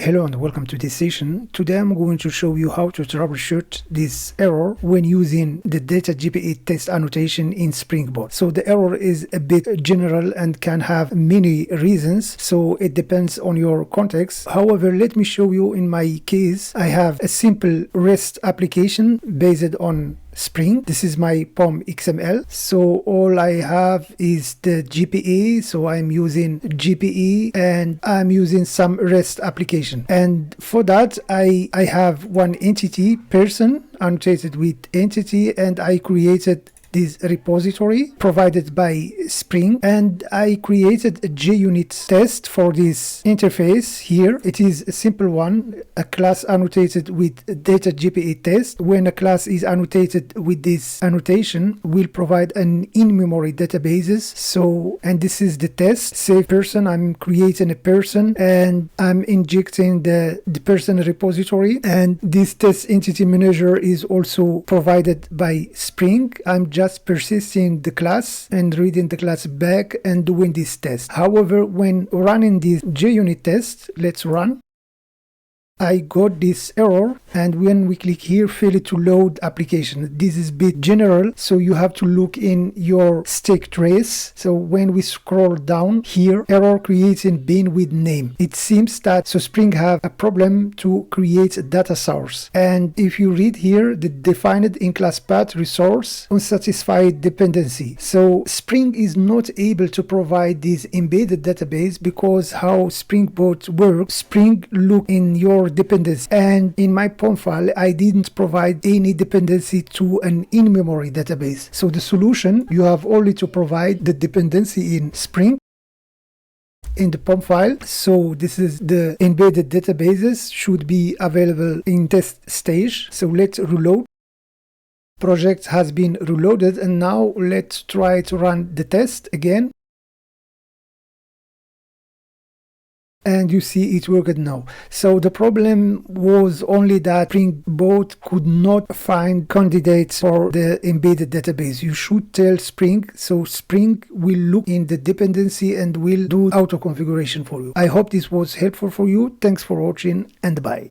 Hello and welcome to this session. Today I'm going to show you how to troubleshoot this error when using the DataJpaTest annotation in Spring Boot. So the error is a bit general and can have many reasons, so it depends on your context. However, let me show you in my case. I have a simple REST application based on Spring. This is my POM XML. So all I have is the GPE. So I'm using GPE and I'm using some REST application. And for that, I have one entity, person, annotated with entity, and I created this repository provided by Spring, and I created a JUnit test for this interface here. It is a simple one, a class annotated with DataJpaTest. When a class is annotated with this annotation, we'll provide an in-memory databases. So, and this is the test. Save person, I'm creating a person and I'm injecting the person repository, and this test entity manager is also provided by Spring. I'm just persisting the class and reading the class back and doing this test. However, when running this JUnit test, let's run. I got this error, and when we click here, fail to load application. This is a bit general, so you have to look in your stack trace. So when we scroll down here, error creating bin with name. It seems that Spring have a problem to create a data source. And if you read here, the defined in class path resource unsatisfied dependency. So Spring is not able to provide this embedded database because how Spring Boot works, Spring look in your dependency, and in my POM file I didn't provide any dependency to an in-memory database. So the solution, you have only to provide the dependency in Spring in the POM file. So this is the embedded databases should be available in test stage. So let's reload. Project has been reloaded, and now let's try to run the test again. And you see it worked now. So the problem was only that Spring Boot could not find candidates for the embedded database. You should tell Spring, so Spring will look in the dependency and will do auto configuration for you. I hope this was helpful for you. Thanks for watching, and bye.